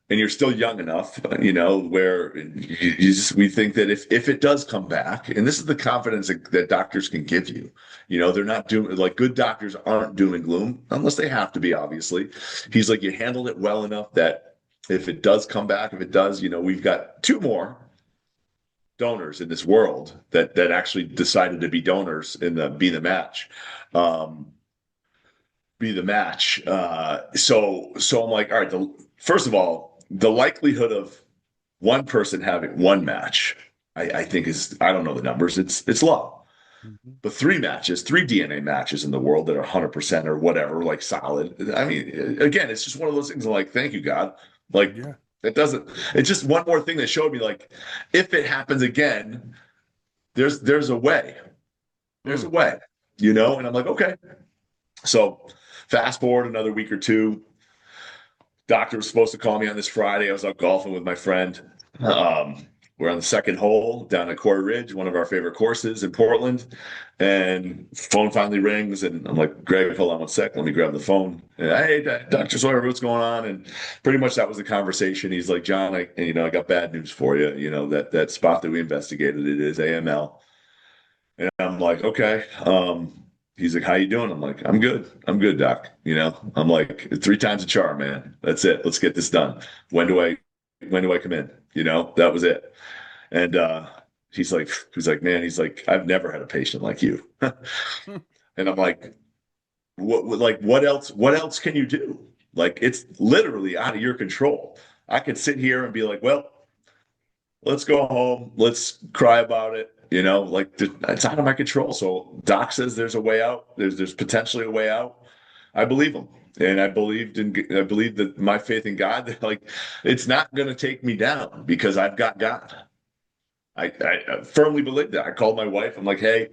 and you're still young enough, where we think that if it does come back, and this is the confidence that doctors can give you, they're not doing like good doctors aren't doom and gloom unless they have to be, obviously. He's like, you handled it well enough that if it does come back, if it does, we've got two more donors in this world that actually decided to be donors in the be the match. Um, be the match. So I'm like, all right, first of all, the likelihood of one person having one match, I think is, I don't know the numbers, it's low. Mhm. But three matches, three DNA matches in the world that are 100% or whatever, like solid. I mean, again, it's just one of those things like, thank you, God. Like, Yeah. it's just one more thing that showed me, like, if it happens again, there's a way. There's Mm. a way, and I'm like, okay. So fast forward another week or two. Doctor was supposed to call me on this Friday. I was out golfing with my friend. Um, we're on the second hole down at Corey Ridge, one of our favorite courses in Portland. And phone finally rings, and I'm like, Greg, hold on one sec. Let me grab the phone. And, hey, Dr. Sawyer, what's going on? And pretty much that was the conversation. He's like, John, I got bad news for you. That spot that we investigated, it is AML. And I'm like, okay. He's like, how you doing? I'm like, I'm good. I'm good, doc. I'm like, three times a charm, man. That's it. Let's get this done. When do I come in? That was it. And he's like, man, he's like, I've never had a patient like you. And I'm like, what else can you do? Like, it's literally out of your control. I could sit here and be like, well, let's go home. Let's cry about it. Like it's out of my control. So Doc says there's a way out. There's potentially a way out. I believe him. And I believe that my faith in God, like it's not going to take me down because I've got God. I firmly believe that. I called my wife. I'm like, hey,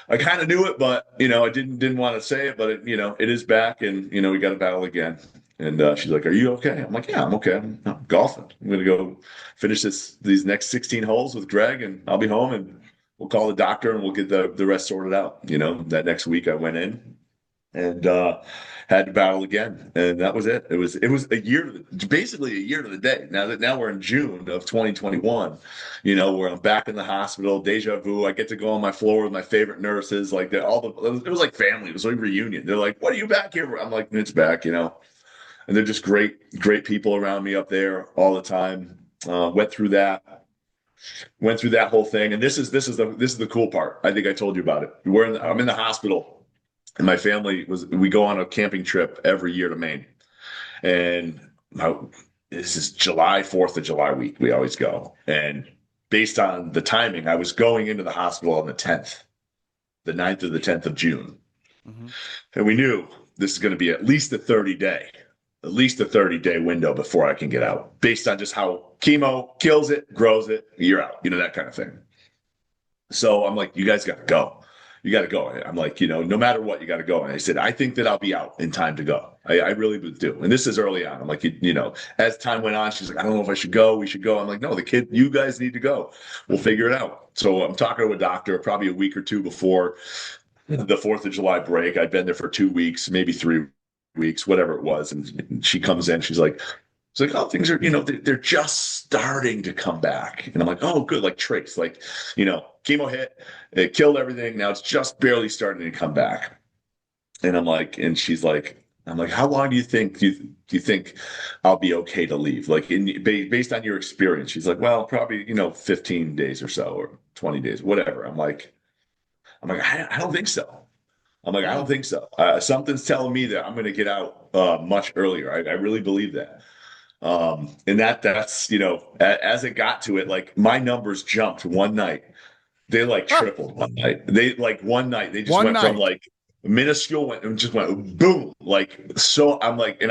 I kind of knew it, but I didn't want to say it, but it is back, and we got to battle again. And she's like, "Are you okay?" I'm like, "Yeah, I'm okay. I'm golfing. I'm gonna go finish these next 16 holes with Greg, and I'll be home, and we'll call the doctor, and we'll get the rest sorted out." That next week I went in and had to battle again, and that was it. It was basically a year to the day. Now we're in June of 2021. Where I'm back in the hospital, deja vu. I get to go on my floor with my favorite nurses. Like it was like family. It was like reunion. They're like, "What are you back here for?" I'm like, "It's back," and they're just great people around me up there all the time. Went through that whole thing, and this is the cool part. I think I told you about it. I'm in the hospital, and my family we go on a camping trip every year to Maine, and my, this is July 4th of July week. We always go, and based on the timing, I was going into the hospital on the 10th, the 9th or the 10th of June, Mhm. and we knew this is going to be at least a 30-day window before I can get out, based on just how chemo kills it, grows it, you're out, that kind of thing. So I'm like, you guys got to go. You got to go. I'm like, no matter what, you got to go. And I said, I think that I'll be out in time to go. I really do. And this is early on. I'm like, as time went on, she's like, I don't know if I should go. We should go. I'm like, no, you guys need to go. We'll figure it out. So I'm talking to a doctor probably a week or two before the 4th of July break. I'd been there for 2 weeks, maybe 3 weeks, whatever it was. And she comes in, she's like, oh, things are, they're just starting to come back. And I'm like, oh, good. Like trace, like, chemo hit, it killed everything. Now it's just barely starting to come back. And she's like, I'm like, how long do you think I'll be okay to leave? Like based on your experience, she's like, well, probably, 15 days or so, or 20 days, whatever. I'm like, I don't think so. I'm like, I don't Mm. think so. Something's telling me that I'm going to get out much earlier. I really believe that. And that's, as it got to it, like my numbers jumped one night. They like Ah, tripled one night. They like one night, they just one went from night. like minuscule went and just went boom. Like, so I'm like,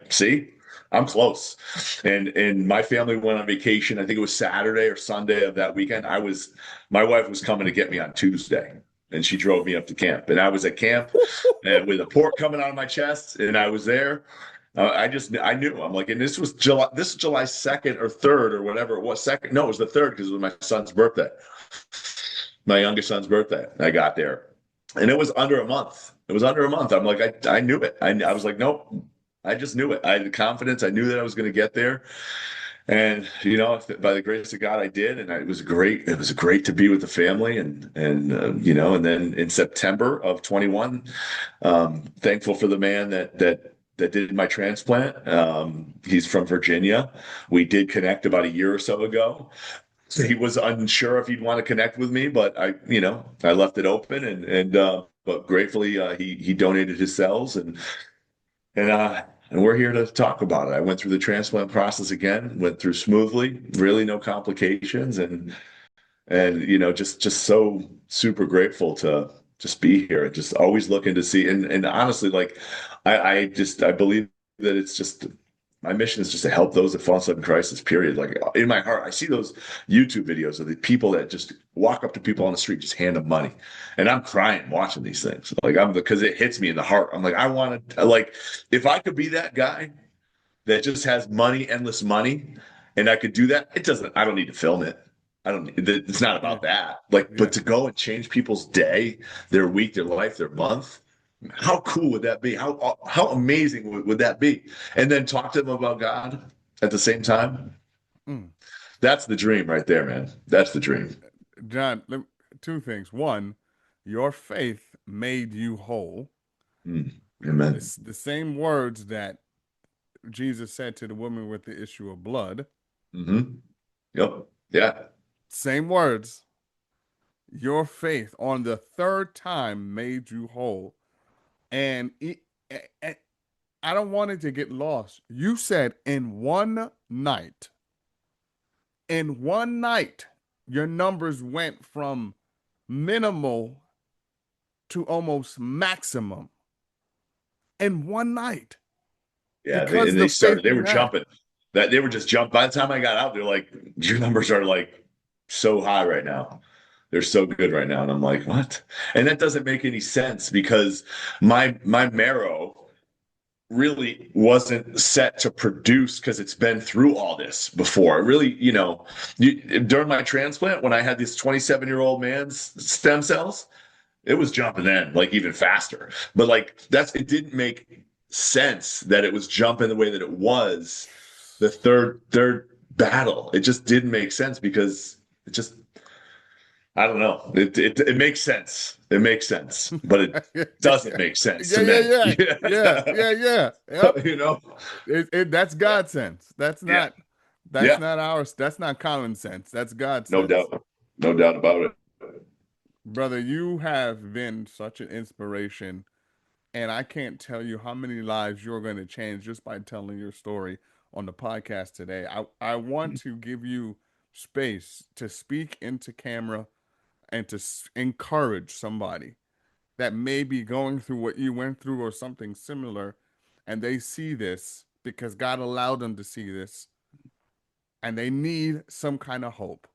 see, I'm close. And my family went on vacation. I think it was Saturday or Sunday of that weekend. My wife was coming to get me on Tuesday. And she drove me up to camp. And I was at camp and with a port coming out of my chest, and I was there. I knew. I'm like, and this was July. This is July 2nd or 3rd or whatever it was. Second, no, it was the 3rd because it was my son's birthday, my youngest son's birthday. I got there, and it was under a month. It was under a month. I'm like, I knew it. I was like, nope. I just knew it. I had the confidence. I knew that I was going to get there, and by the grace of God, I did, and it was great. It was great to be with the family, and then in September of 21, thankful for the man that did my transplant. He's from Virginia. We did connect about a year or so ago. So he was unsure if he'd want to connect with me, but I left it open, but gratefully he donated his cells, and we're here to talk about it. I went through the transplant process again, went through smoothly, really no complications, and just so super grateful to just be here and just always looking to see, and honestly, like I believe that it's just my mission is just to help those that fall in sudden crisis, period. Like in my heart, I see those YouTube videos of the people that just walk up to people on the street, just hand them money. And I'm crying watching these things. Like because it hits me in the heart. I'm like, I want to, like, if I could be that guy that just has money, endless money, and I could do that, I don't need to film it. It's not Yeah, about that. Like, but yeah. to go and change people's day, their week, their life, their month, how cool would that be? How amazing would that be? And then talk to them about God at the same time. Mm. That's the dream right there, man. That's the dream. John, two things. One, your faith made you whole. Amen. The same words that Jesus said to the woman with the issue of blood, Yep. Yeah. same words. Your faith on the third time made you whole. And I don't want it to get lost. You said in one night, your numbers went from minimal to almost maximum in one night Yeah. They, because and the they faith started, they you were had. jumping. They were just jumping. By the time I got out, they're like, your numbers are like so high right now. They're so good right now. And I'm like, what? And that doesn't make any sense because my marrow really wasn't set to produce because it's been through all this before. It really, during my transplant, when I had this 27-year-old man's stem cells, it was jumping in like even faster. But like it didn't make sense that it was jumping the way that it was the third battle. It just didn't make sense because it just I don't know. It makes sense. It makes sense, but it Yeah, doesn't make sense to yeah, men. yeah. Yep. You know? That's Yeah. God sense. Yeah. That's Yeah. not ours. That's not common sense. That's God No sense. doubt. No doubt about it. Brother, you have been such an inspiration, and I can't tell you how many lives you're going to change just by telling your story on the podcast today. I want to give you space to speak into camera and to encourage somebody that may be going through what you went through or something similar, and they see this because God allowed them to see this, and they need some kind of hope.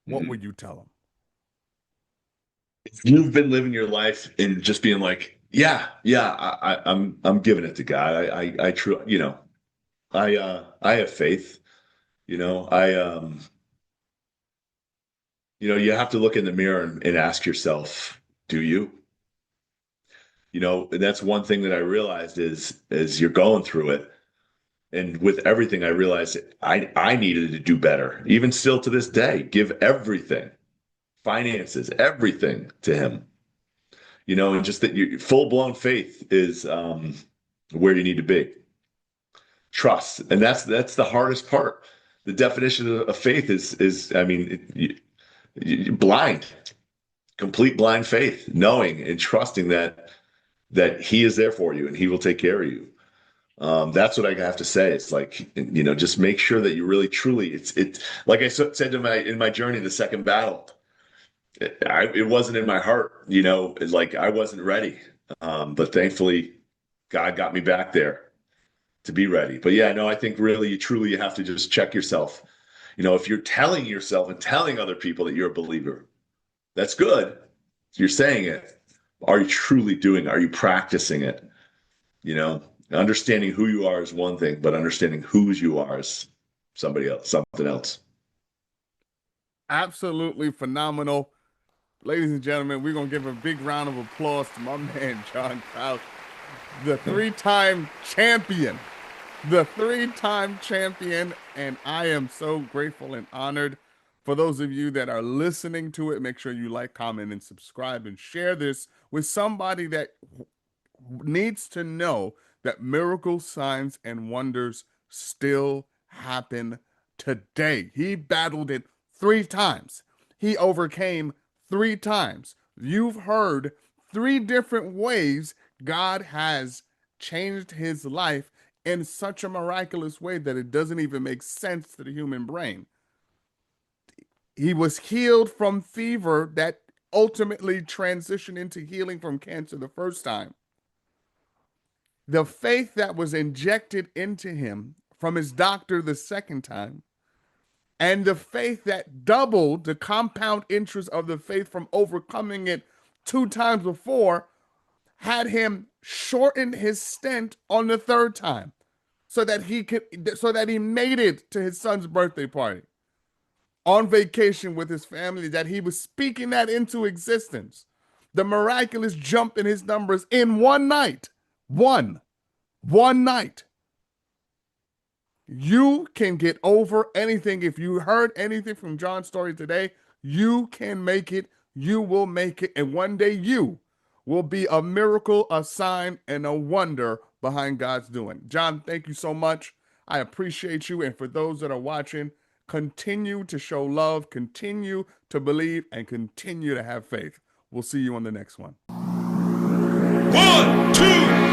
What would Mhm. you tell them? If you've been living your life and just being like, yeah, yeah, I'm giving it to God. I true, I have faith. You know, you have to look in the mirror and ask yourself, do you? And that's one thing that I realized is as you're going through it. And with everything, I realized I needed to do better. Even still to this day, give everything, finances, everything to him. And just that your full blown faith is where you need to be. Trust, and that's the hardest part. The definition of faith is I mean, Blind, complete blind faith, knowing and trusting that he is there for you and he will take care of you. That's what I have to say. It's like, just make sure that you really truly, it's like I said in my journey, the second battle, it wasn't in my heart, it's like I wasn't ready. But thankfully God got me back there to be ready. But yeah, no, I think really you have to just check yourself. If you're telling yourself and telling other people that you're a believer, that's good. You're saying it. Are you truly doing it? Are you practicing it? Understanding who you are is one thing, but understanding whose you are is something else. Absolutely phenomenal. Ladies and gentlemen, we're going to give a big round of applause to my man, John Krause, the three-time champion. The three-time champion. And I am so grateful and honored. For those of you that are listening to it, make sure you like, comment, and subscribe and share this with somebody that needs to know that miracles, signs, and wonders still happen today. He battled it 3 times. He overcame 3 times. You've heard 3 different ways God has changed his life in such a miraculous way that it doesn't even make sense to the human brain. He was healed from fever that ultimately transitioned into healing from cancer the first time. The faith that was injected into him from his doctor the second time, and the faith that doubled the compound interest of the faith from overcoming it 2 times before, had him shorten his stint on the third time so that he made it to his son's birthday party on vacation with his family, that he was speaking that into existence. The miraculous jump in his numbers in one night. One night. You can get over anything. If you heard anything from John's story today, you can make it. You will make it. And one day you will be a miracle, a sign, and a wonder behind God's doing. John, thank you so much. I appreciate you. And for those that are watching, continue to show love, continue to believe, and continue to have faith. We'll see you on the next one. 1, 2,